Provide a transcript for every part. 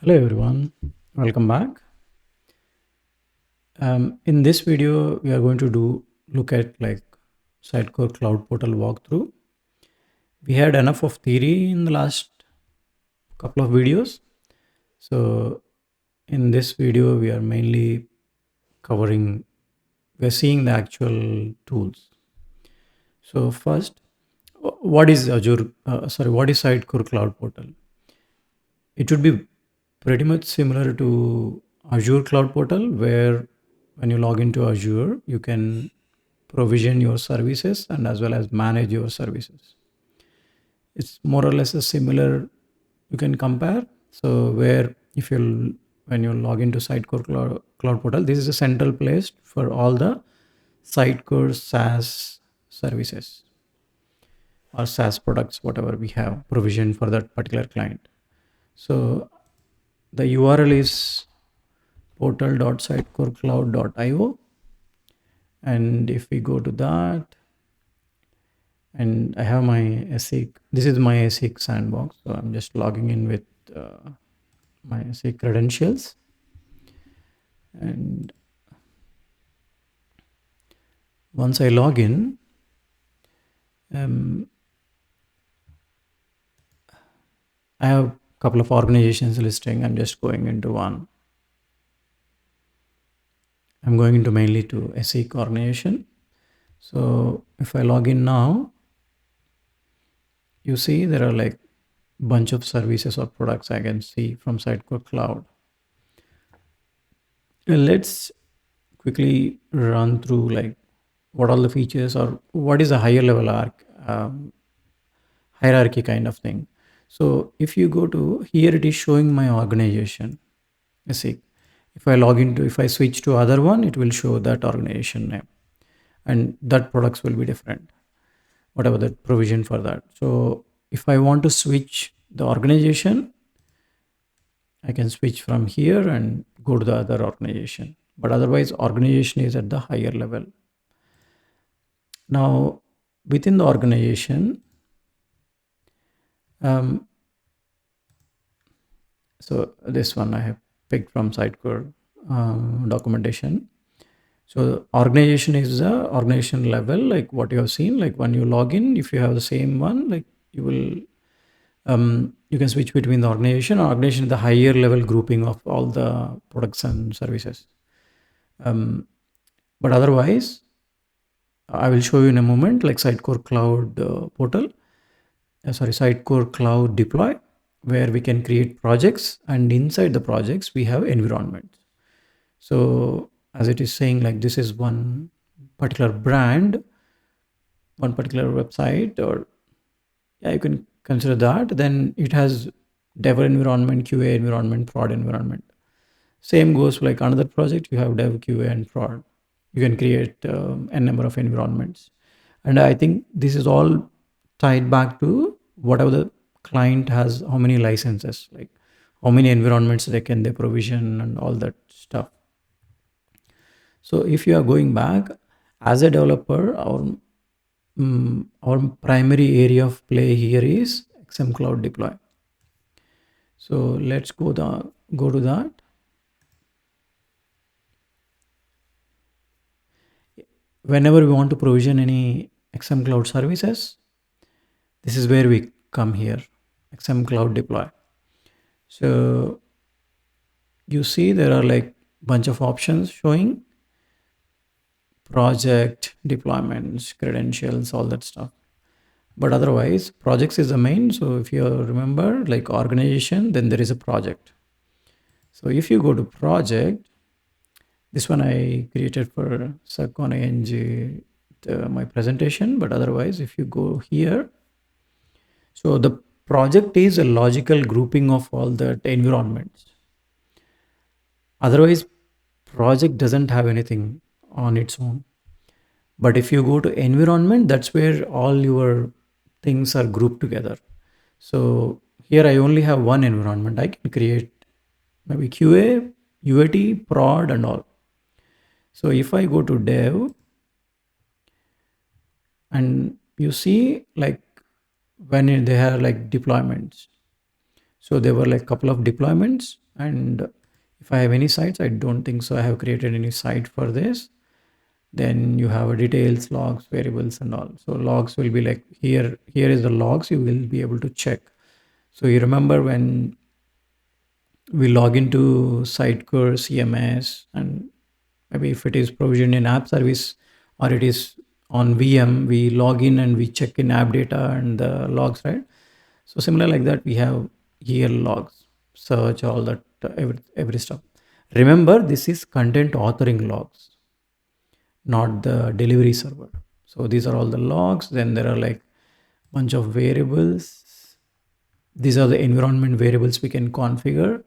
Hello everyone, welcome back. In this video, we are going to look at like Sitecore Cloud Portal walkthrough. We had enough of theory in the last couple of videos. So in this video, we are mainly we're seeing the actual tools. So first, what is what is Sitecore Cloud Portal? It would be pretty much similar to Azure Cloud Portal, where when you log into Azure, you can provision your services and as well as manage your services. It's more or less a similar, you can compare. So where if you when you log into Sitecore Cloud Portal, this is a central place for all the Sitecore SaaS services or SaaS products, whatever we have provisioned for that particular client. So the URL is portal.sitecorecloud.io, and if we go to that, and I have my SE, this is my SE sandbox, so I'm just logging in with my SE credentials, and once I log in, I have a couple of organizations listing. I'm just going into one. I'm going into mainly to SE organization. So if I log in now, you see there are like bunch of services or products I can see from Sitecore Cloud. Let's quickly run through like what all the features or what is a higher level hierarchy kind of thing. So if you go to here, it is showing my organization. You see, if I switch to other one, it will show that organization name, and that products will be different, whatever the provision for that. So if I want to switch the organization, I can switch from here and go to the other organization. But otherwise, organization is at the higher level. Now, within the organization, so this one I have picked from Sitecore documentation. So organization is the organization level, like what you have seen. Like when you log in, if you have the same one, like you will you can switch between the organization. Organization is the higher level grouping of all the products and services. But otherwise, I will show you in a moment, like Sitecore Cloud Portal, Sitecore Cloud Deploy, where we can create projects, and inside the projects we have environments. So as it is saying, like this is one particular brand, one particular website, or yeah, you can consider that. Then it has dev environment, QA environment, prod environment. Same goes like another project, you have dev, QA, and prod. You can create a number of environments. And I think this is all tied back to whatever the client has, how many licenses, like how many environments they provision and all that stuff. So if you are going back as a developer, our primary area of play here is XM Cloud Deploy. So let's go to that. Whenever we want to provision any XM Cloud services, this is where we come here, XM Cloud Deploy. So you see there are like bunch of options showing project, deployments, credentials, all that stuff. But otherwise, projects is the main. So if you remember, like organization, then there is a project. So if you go to project, this one I created for Sakon ANG, my presentation. But otherwise, if you go here, so the project is a logical grouping of all the environments. Otherwise, project doesn't have anything on its own. But if you go to environment, that's where all your things are grouped together. So here I only have one environment. I can create maybe QA, UAT, prod, and all. So if I go to dev, and you see like when they have like deployments. So there were like a couple of deployments, and if I have any sites, I don't think so I have created any site for this. Then you have a details, logs, variables, and all. So logs will be like here is the logs you will be able to check. So you remember when we log into Sitecore CMS, and maybe if it is provisioned in app service or it is on VM, we log in and we check in app data and the logs, right? So similar like that, we have here logs, search, all that, every stuff. Remember, this is content authoring logs, not the delivery server. So these are all the logs. Then there are like bunch of variables. These are the environment variables we can configure,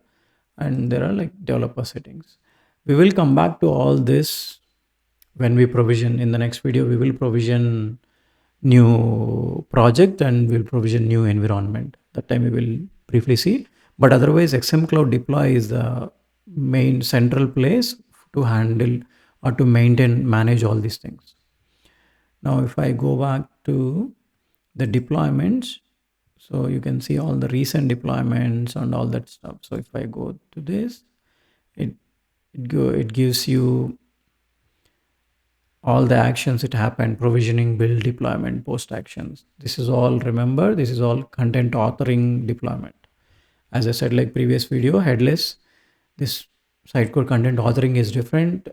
and there are like developer settings. We will come back to all this when we provision. In the next video, we will provision new project and we'll provision new environment. That time we will briefly see. But otherwise, XM Cloud Deploy is the main central place to handle or to maintain, manage all these things. Now, if I go back to the deployments, so you can see all the recent deployments and all that stuff. So if I go to this, it gives you all the actions it happened: provisioning, build, deployment, post actions. This is all, remember, this is all content authoring deployment. As I said, like previous video, headless, this Sitecore content authoring is different,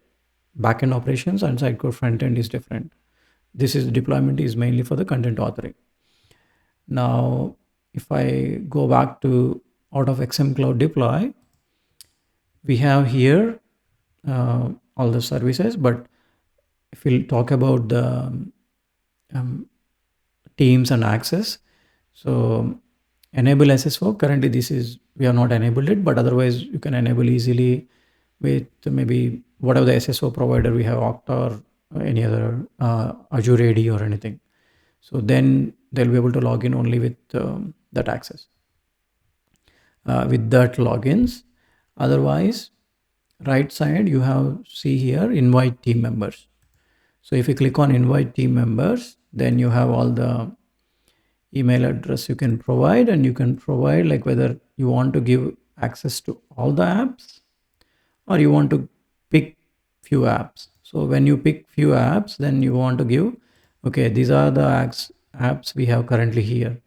backend operations and Sitecore frontend is different. This is deployment is mainly for the content authoring. Now, if I go back to out of XM Cloud Deploy, we have here all the services. But if we'll talk about the teams and access, so enable SSO, currently this is, we have not enabled it, but otherwise you can enable easily with maybe whatever the SSO provider we have, Okta or any other Azure AD or anything. So then they'll be able to log in only with that access, with that logins. Otherwise, right side you have, see here, invite team members. So if you click on invite team members, then you have all the email address you can provide, and you can provide like whether you want to give access to all the apps or you want to pick few apps. So when you pick few apps, then you want to give, okay, these are the apps we have currently here.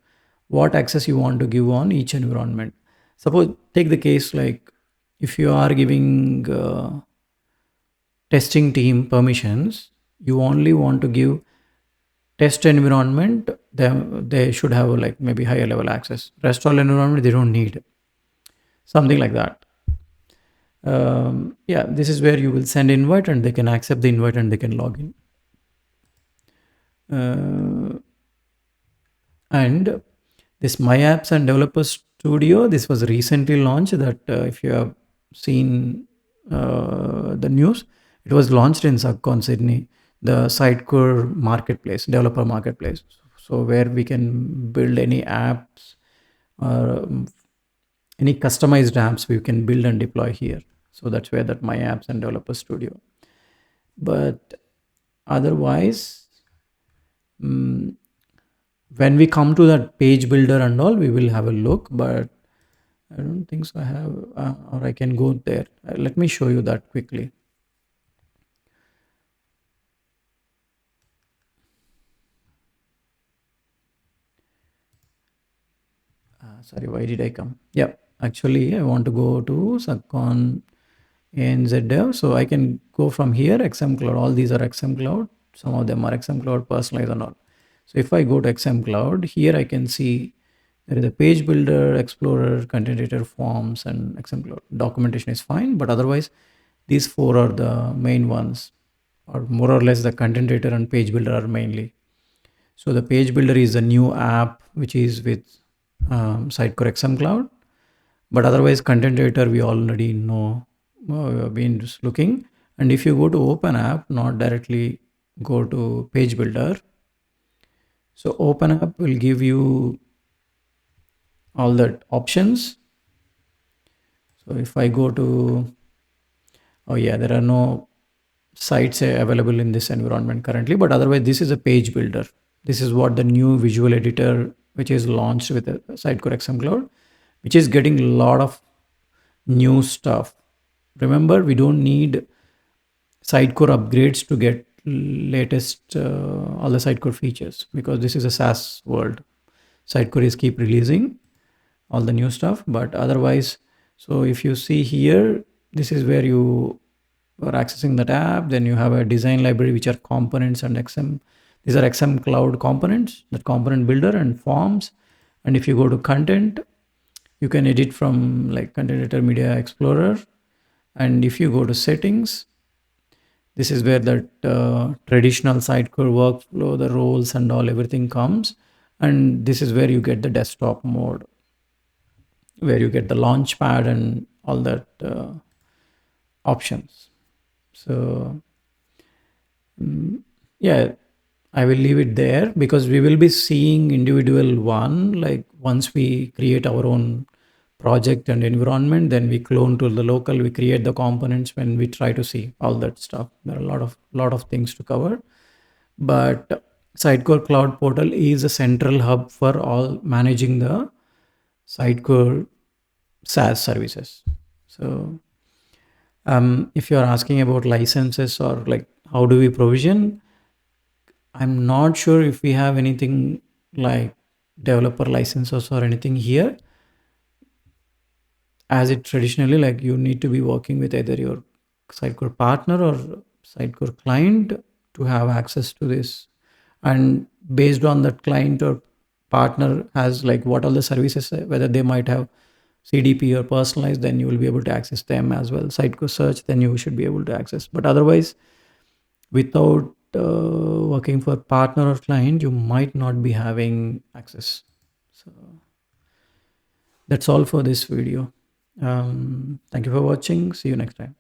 What access you want to give on each environment. Suppose take the case like if you are giving testing team permissions, you only want to give test environment, they should have like maybe higher level access. Rest all environment they don't need, something like that. Yeah, this is where you will send invite and they can accept the invite and they can log in. And this My Apps and Developer Studio, this was recently launched. That if you have seen the news, it was launched in SUGCON Sydney, the Sitecore marketplace, developer marketplace. So where we can build any apps or any customized apps we can build and deploy here. So that's where that My Apps and Developer Studio. But otherwise, when we come to that page builder and all, we will have a look, but I don't think so I have, or I can go there. Let me show you that quickly. Sorry, why did I come? Yeah, actually I want to go to SUGCON ANZ Dev. So I can go from here, XM Cloud. All these are XM Cloud. Some of them are XM Cloud personalized and all. So if I go to XM Cloud, here I can see there is a page builder, explorer, content editor, forms, and XM Cloud. Documentation is fine, but otherwise these four are the main ones, or more or less the content editor and page builder are mainly. So the page builder is a new app which is with Sitecore XM Cloud, but otherwise content editor we already know, we have been just looking. And if you go to open app, not directly go to page builder, so open app will give you all that options. So if I go to, oh yeah, there are no sites available in this environment currently, but otherwise this is a page builder. This is what the new visual editor which is launched with Sitecore XM Cloud. which is getting a lot of new stuff. Remember, we don't need Sitecore upgrades to get latest all the Sitecore features, because this is a SaaS world. Sitecore is keep releasing all the new stuff, but otherwise, so if you see here, this is where you are accessing the tab. Then you have a design library, which are components and XM. These are XM Cloud components, that component builder and forms. And if you go to content, you can edit from like Content Editor, Media Explorer. And if you go to settings, this is where that traditional Sitecore workflow, the roles and all, everything comes. And this is where you get the desktop mode, where you get the launch pad and all that options. So yeah, I will leave it there, because we will be seeing individual one, like once we create our own project and environment, then we clone to the local, we create the components, when we try to see all that stuff. There are a lot of things to cover, but Sitecore Cloud Portal is a central hub for all managing the Sitecore SaaS services. So if you're asking about licenses or like how do we provision, I'm not sure if we have anything like developer licenses or anything here, as it traditionally, like you need to be working with either your Sitecore partner or Sitecore client to have access to this. And based on that client or partner has like what all the services, whether they might have CDP or personalized, then you will be able to access them as well. Sitecore search, then you should be able to access. But otherwise, without working for partner or client, you might not be having access. So that's all for this video. Thank you for watching. See you next time.